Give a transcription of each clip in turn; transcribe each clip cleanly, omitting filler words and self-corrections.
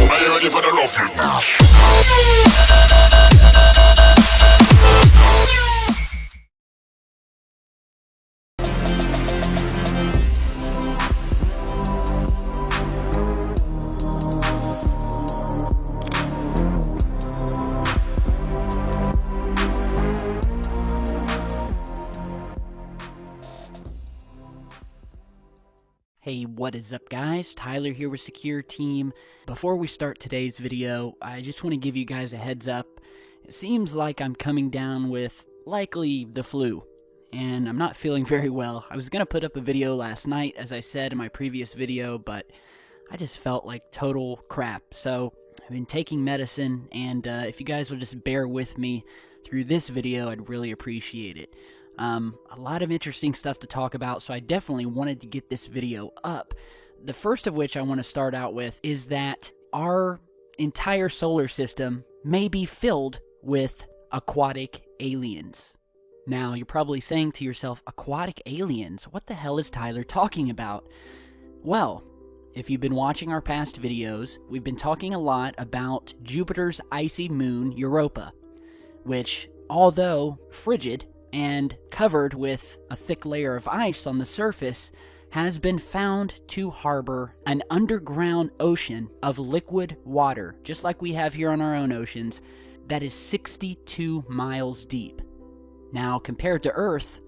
Are you ready for the rough? Hey, what is up guys? Tyler here with Secure Team. Before we start today's video, I just want to give you guys a heads up. It seems like I'm coming down with likely the flu, and I'm not feeling very well. I was going to put up a video last night, as I said in my previous video, but I just felt like total crap. So I've been taking medicine, and if you guys will just bear with me through this video, I'd really appreciate it. A lot of interesting stuff to talk about, so I definitely wanted to get this video up. The first of which I want to start out with is that our entire solar system may be filled with aquatic aliens. Now, you're probably saying to yourself, aquatic aliens? What the hell is Tyler talking about? Well, if you've been watching our past videos, we've been talking a lot about Jupiter's icy moon, Europa, which, although frigid and covered with a thick layer of ice on the surface, has been found to harbor an underground ocean of liquid water, just like we have here on our own oceans, that is 62 miles deep. Now, compared to Earth,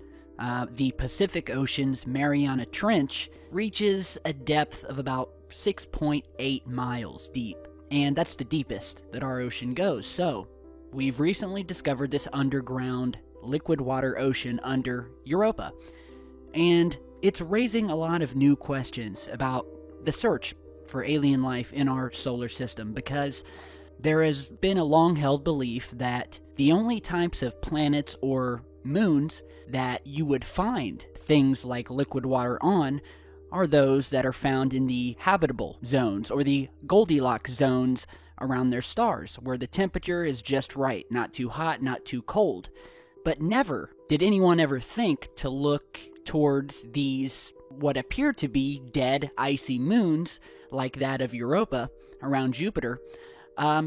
the Pacific Ocean's Mariana Trench reaches a depth of about 6.8 miles deep, and that's the deepest that our ocean goes. So, we've recently discovered this underground liquid water ocean under Europa, and it's raising a lot of new questions about the search for alien life in our solar system, because there has been a long-held belief that the only types of planets or moons that you would find things like liquid water on are those that are found in the habitable zones, or the Goldilocks zones around their stars, where the temperature is just right, not too hot, not too cold. But never did anyone ever think to look towards these, what appear to be dead, icy moons, like that of Europa around Jupiter,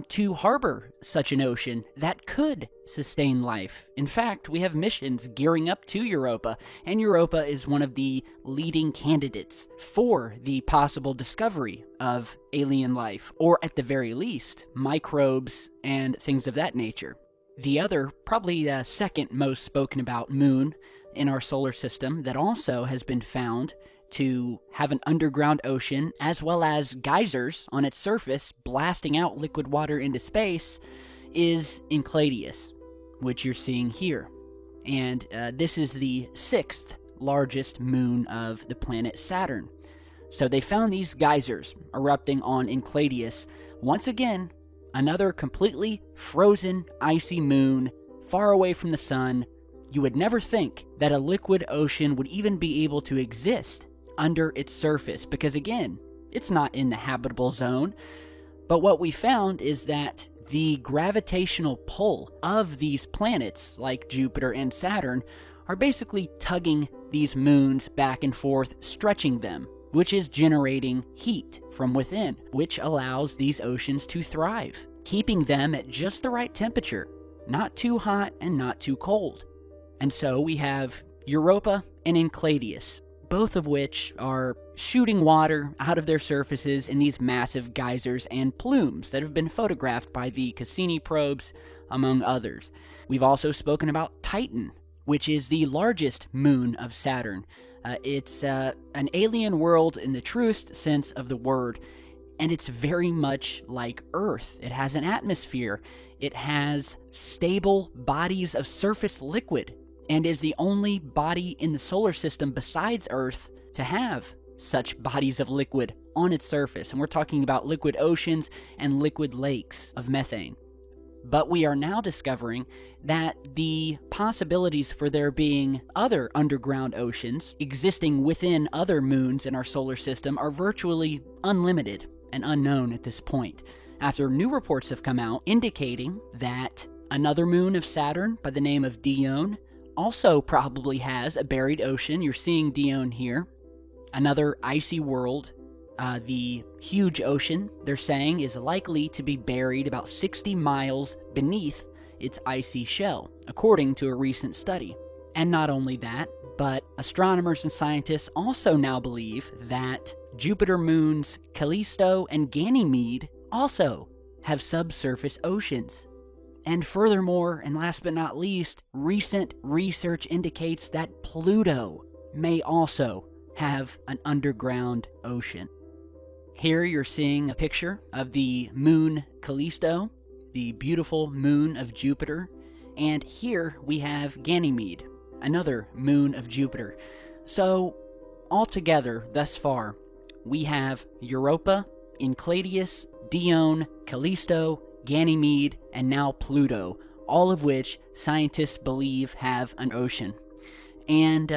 to harbor such an ocean that could sustain life. In fact, we have missions gearing up to Europa, and Europa is one of the leading candidates for the possible discovery of alien life, or at the very least, microbes and things of that nature. The other, probably the second most spoken about moon in our solar system that also has been found to have an underground ocean, as well as geysers on its surface blasting out liquid water into space, is Enceladus, which you're seeing here. And this is the 6th largest moon of the planet Saturn. So they found these geysers erupting on Enceladus. Once again, another completely frozen, icy moon, far away from the sun. You would never think that a liquid ocean would even be able to exist under its surface, because again, it's not in the habitable zone. But what we found is that the gravitational pull of these planets, like Jupiter and Saturn, are basically tugging these moons back and forth, stretching them, which is generating heat from within, which allows these oceans to thrive, keeping them at just the right temperature, not too hot and not too cold. And so we have Europa and Enceladus, both of which are shooting water out of their surfaces in these massive geysers and plumes that have been photographed by the Cassini probes, among others. We've also spoken about Titan, which is the largest moon of Saturn. It's an alien world in the truest sense of the word, and it's very much like Earth. It has an atmosphere, it has stable bodies of surface liquid, and is the only body in the solar system besides Earth to have such bodies of liquid on its surface. And we're talking about liquid oceans and liquid lakes of methane. But we are now discovering that the possibilities for there being other underground oceans existing within other moons in our solar system are virtually unlimited and unknown at this point, after new reports have come out indicating that another moon of Saturn by the name of Dione also probably has a buried ocean. You're seeing Dione here. Another icy world The huge ocean, they're saying, is likely to be buried about 60 miles beneath its icy shell, according to a recent study. And not only that, but astronomers and scientists also now believe that Jupiter moons Callisto and Ganymede also have subsurface oceans. And furthermore, and last but not least, recent research indicates that Pluto may also have an underground ocean. Here you're seeing a picture of the moon Callisto, the beautiful moon of Jupiter, and here we have Ganymede, another moon of Jupiter. So, altogether, thus far, we have Europa, Enceladus, Dione, Callisto, Ganymede, and now Pluto, all of which scientists believe have an ocean. And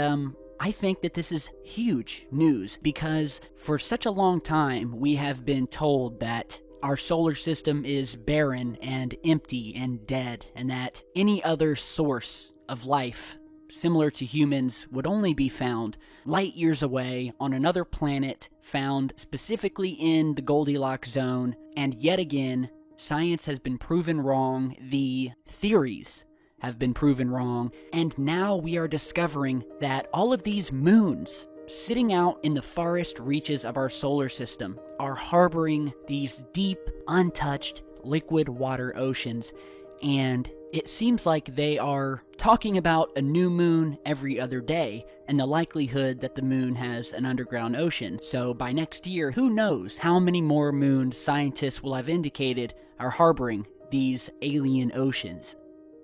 I think that this is huge news because for such a long time we have been told that our solar system is barren and empty and dead, and that any other source of life similar to humans would only be found light years away on another planet found specifically in the Goldilocks zone. And yet again, science has been proven wrong, the theories have been proven wrong, and now we are discovering that all of these moons sitting out in the farthest reaches of our solar system are harboring these deep, untouched, liquid water oceans, and it seems like they are talking about a new moon every other day and the likelihood that the moon has an underground ocean. So by next year, who knows how many more moons scientists will have indicated are harboring these alien oceans.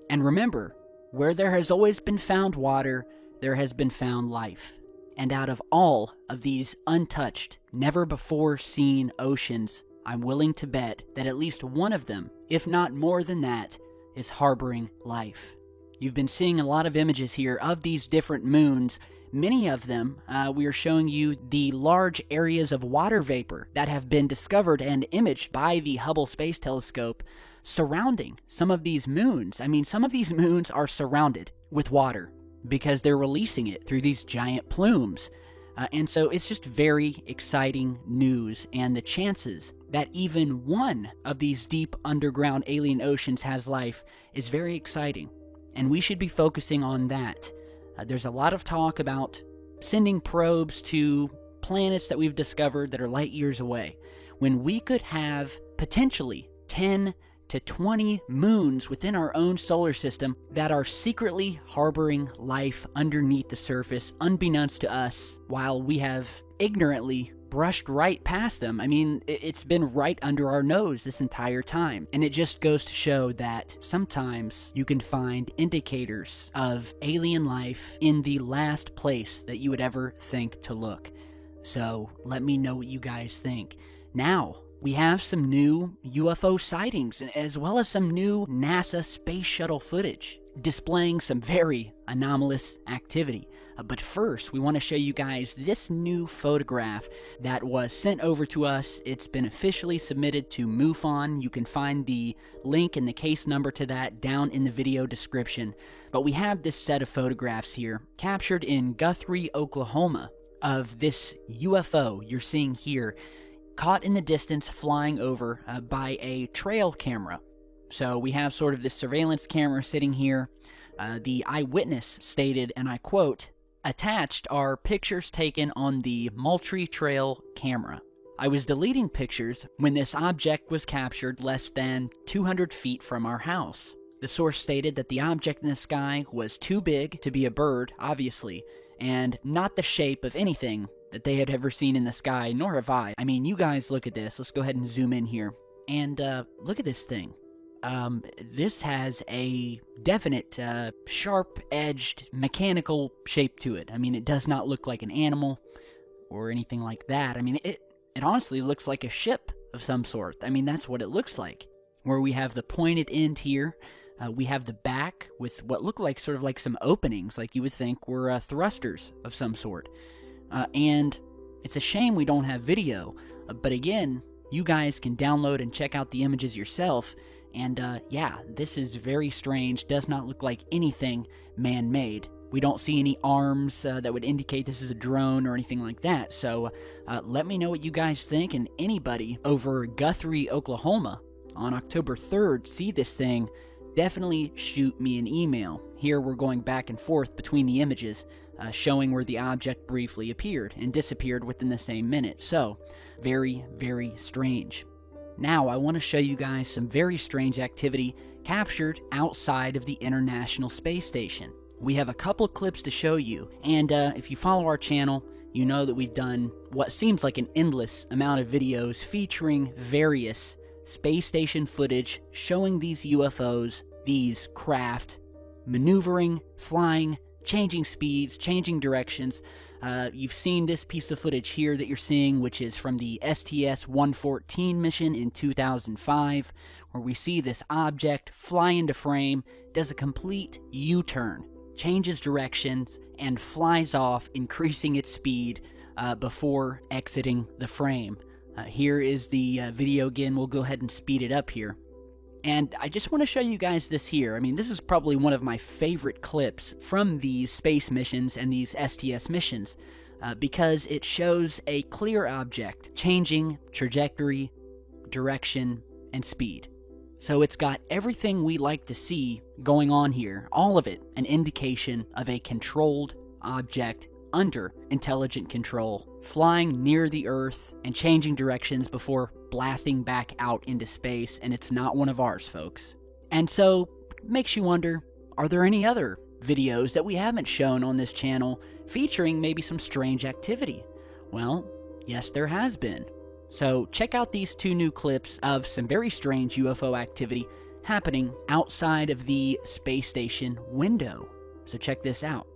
And remember, where there has always been found water, there has been found life. And out of all of these untouched, never-before-seen oceans, I'm willing to bet that at least one of them, if not more than that, is harboring life. You've been seeing a lot of images here of these different moons. Many of them, we are showing you the large areas of water vapor that have been discovered and imaged by the Hubble Space Telescope surrounding some of these moons. I mean, some of these moons are surrounded with water because they're releasing it through these giant plumes. And so it's just very exciting news, and the chances that even one of these deep underground alien oceans has life is very exciting, and we should be focusing on that. There's a lot of talk about sending probes to planets that we've discovered that are light years away, when we could have potentially 10 to 20 moons within our own solar system that are secretly harboring life underneath the surface, unbeknownst to us, while we have ignorantly brushed right past them. I mean, it's been right under our nose this entire time. And it just goes to show that sometimes you can find indicators of alien life in the last place that you would ever think to look. So let me know what you guys think. Now, we have some new UFO sightings, as well as some new NASA space shuttle footage displaying some very anomalous activity. But first, we want to show you guys this new photograph that was sent over to us. It's been officially submitted to MUFON. You can find the link and the case number to that down in the video description. But we have this set of photographs here, captured in Guthrie, Oklahoma, of this UFO you're seeing here, caught in the distance flying over by a trail camera. So we have sort of this surveillance camera sitting here. The eyewitness stated, and I quote, "Attached are pictures taken on the Moultrie Trail camera. I was deleting pictures when this object was captured less than 200 feet from our house." The source stated that the object in the sky was too big to be a bird, obviously, and not the shape of anything that they had ever seen in the sky, nor have I. I mean, you guys look at this. Let's go ahead and zoom in here. And look at this thing. This has a definite, sharp-edged, mechanical shape to it. I mean, it does not look like an animal or anything like that. I mean, it honestly looks like a ship of some sort. I mean, that's what it looks like. Where we have the pointed end here. We have the back with what look like sort of like some openings, like you would think were thrusters of some sort. And it's a shame we don't have video, but again, you guys can download and check out the images yourself, and yeah, this is very strange, does not look like anything man-made. We don't see any arms that would indicate this is a drone or anything like that. So let me know what you guys think, and anybody over Guthrie, Oklahoma on October 3rd see this thing, definitely shoot me an email. Here we're going back and forth between the images, showing where the object briefly appeared and disappeared within the same minute. So, very, very strange. Now, I want to show you guys some very strange activity captured outside of the International Space Station. We have a couple of clips to show you, and if you follow our channel, you know that we've done what seems like an endless amount of videos featuring various space station footage showing these UFOs, these craft, maneuvering, flying, changing speeds, changing directions. You've seen this piece of footage here that you're seeing, which is from the STS-114 mission in 2005, where we see this object fly into frame, does a complete U-turn, changes directions, and flies off, increasing its speed before exiting the frame. Here is the video again. We'll go ahead and speed it up here. And I just want to show you guys this here. I mean, this is probably one of my favorite clips from these space missions and these STS missions because it shows a clear object changing trajectory, direction, and speed. So it's got everything we like to see going on here, all of it an indication of a controlled object under intelligent control, flying near the Earth and changing directions before blasting back out into space, and it's not one of ours, folks. And so, makes you wonder, are there any other videos that we haven't shown on this channel featuring maybe some strange activity? Well, yes, there has been. So check out these two new clips of some very strange UFO activity happening outside of the space station window. So check this out.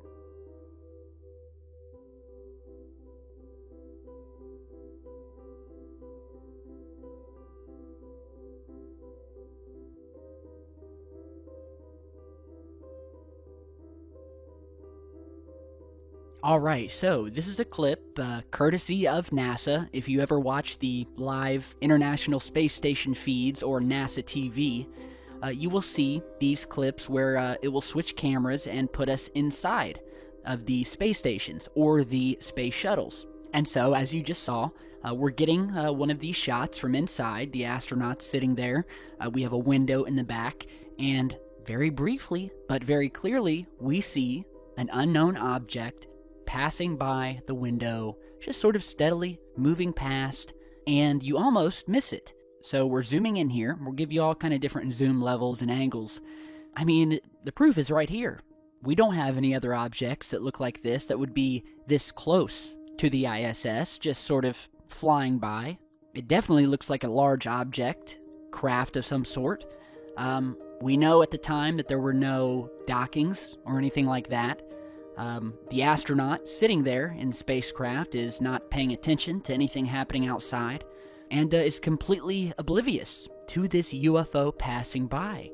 Alright, so this is a clip courtesy of NASA. If you ever watch the live International Space Station feeds or NASA TV, you will see these clips where it will switch cameras and put us inside of the space stations or the space shuttles. And so, as you just saw, we're getting one of these shots from inside, the astronauts sitting there. We have a window in the back, and very briefly, but very clearly, we see an unknown object passing by the window, just sort of steadily moving past, and you almost miss it. So we're zooming in here. We'll give you all kind of different zoom levels and angles. I mean, the proof is right here. We don't have any other objects that look like this that would be this close to the ISS, just sort of flying by. It definitely looks like a large object, craft of some sort. We know at the time that there were no dockings or anything like that. The astronaut sitting there in the spacecraft is not paying attention to anything happening outside and is completely oblivious to this UFO passing by.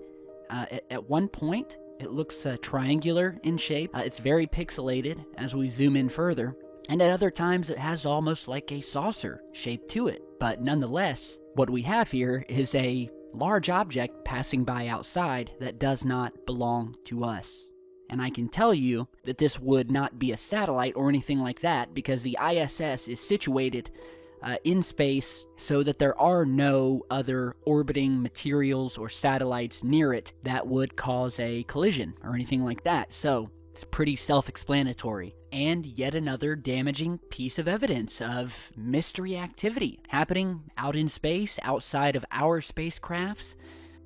At one point, it looks triangular in shape. It's very pixelated as we zoom in further. And at other times, it has almost like a saucer shape to it. But nonetheless, what we have here is a large object passing by outside that does not belong to us. And I can tell you that this would not be a satellite or anything like that because the ISS is situated in space so that there are no other orbiting materials or satellites near it that would cause a collision or anything like that. So it's pretty self-explanatory. And yet another damaging piece of evidence of mystery activity happening out in space outside of our spacecrafts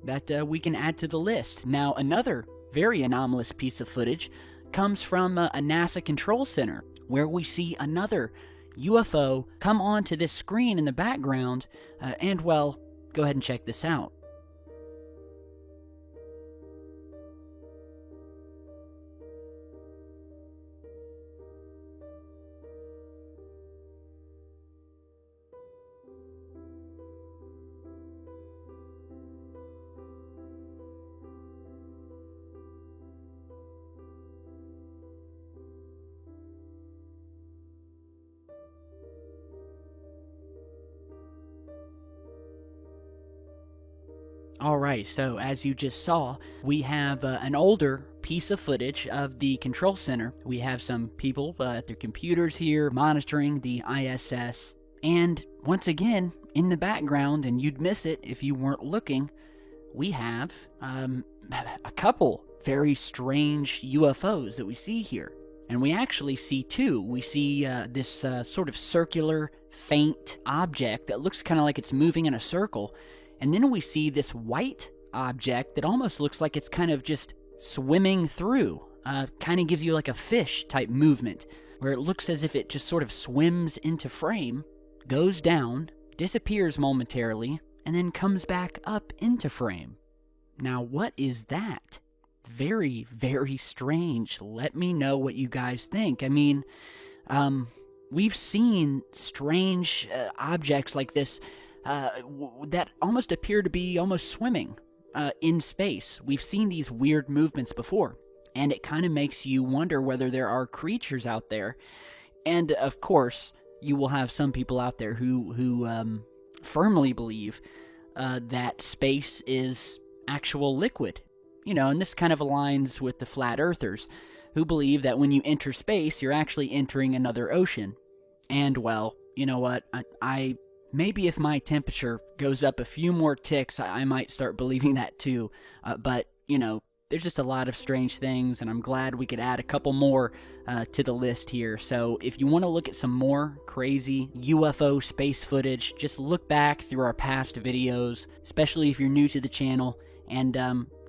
that we can add to the list. Now, another very anomalous piece of footage comes from a NASA control center where we see another UFO come onto this screen in the background and, well, go ahead and check this out. Alright, so as you just saw, we have an older piece of footage of the control center. We have some people at their computers here monitoring the ISS. And once again, in the background, and you'd miss it if you weren't looking, we have a couple very strange UFOs that we see here. And we actually see two. We see this sort of circular, faint object that looks kind of like it's moving in a circle. And then we see this white object that almost looks like it's kind of just swimming through. Kind of gives you like a fish type movement, where it looks as if it just sort of swims into frame, goes down, disappears momentarily, and then comes back up into frame. Now, what is that? Very, very strange. Let me know what you guys think. I mean, we've seen strange objects like this that almost appear to be almost swimming in space. We've seen these weird movements before, and it kind of makes you wonder whether there are creatures out there. And of course, you will have some people out there who firmly believe that space is actual liquid. You know, and this kind of aligns with the flat earthers, who believe that when you enter space, you're actually entering another ocean. And, well, you know what, I maybe if my temperature goes up a few more ticks, I might start believing that too. But, you know, there's just a lot of strange things, and I'm glad we could add a couple more to the list here. So if you want to look at some more crazy UFO space footage, just look back through our past videos, especially if you're new to the channel, and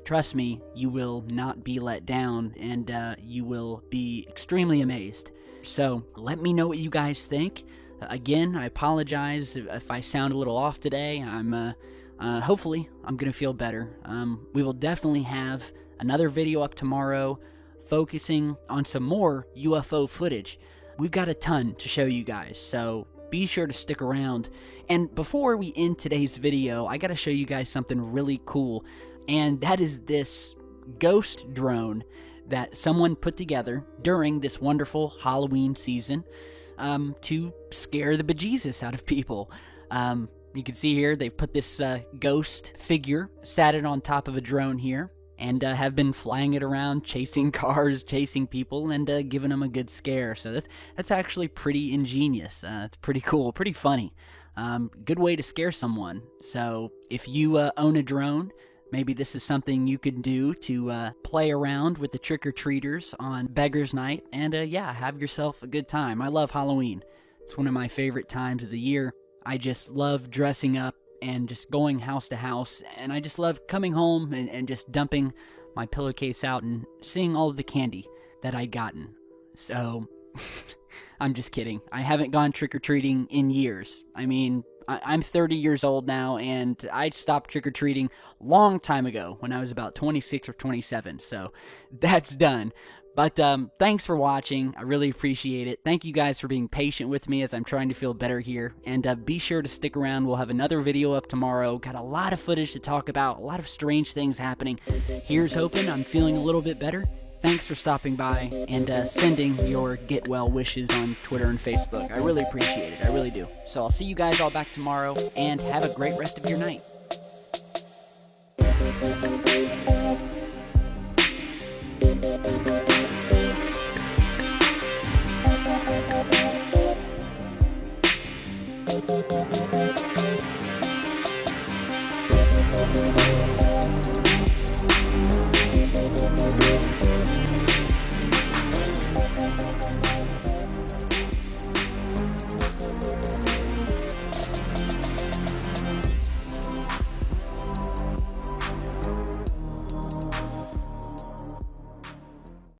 trust me, you will not be let down, and you will be extremely amazed. So let me know what you guys think. Again, I apologize if I sound a little off today. Hopefully I'm gonna feel better. We will definitely have another video up tomorrow focusing on some more UFO footage. We've got a ton to show you guys, so be sure to stick around. And before we end today's video, I gotta show you guys something really cool. And that is this ghost drone that someone put together during this wonderful Halloween season to scare the bejesus out of people. You can see here they've put this ghost figure, sat it on top of a drone here, and have been flying it around, chasing cars, chasing people, and giving them a good scare. So that's actually pretty ingenious. It's pretty cool, pretty funny. Good way to scare someone. So if you own a drone, maybe this is something you could do to play around with the trick-or-treaters on Beggar's Night, and yeah, have yourself a good time. I love Halloween. It's one of my favorite times of the year. I just love dressing up and just going house to house, and I just love coming home and just dumping my pillowcase out and seeing all of the candy that I'd gotten. So, I'm just kidding. I haven't gone trick-or-treating in years. I mean, I'm 30 years old now, and I stopped trick-or-treating long time ago when I was about 26 or 27, so that's done. But thanks for watching. I really appreciate it. Thank you guys for being patient with me as I'm trying to feel better here. And be sure to stick around. We'll have another video up tomorrow. Got a lot of footage to talk about, a lot of strange things happening. Here's hoping I'm feeling a little bit better. Thanks for stopping by and sending your get well wishes on Twitter and Facebook. I really appreciate it. I really do. So I'll see you guys all back tomorrow, and have a great rest of your night.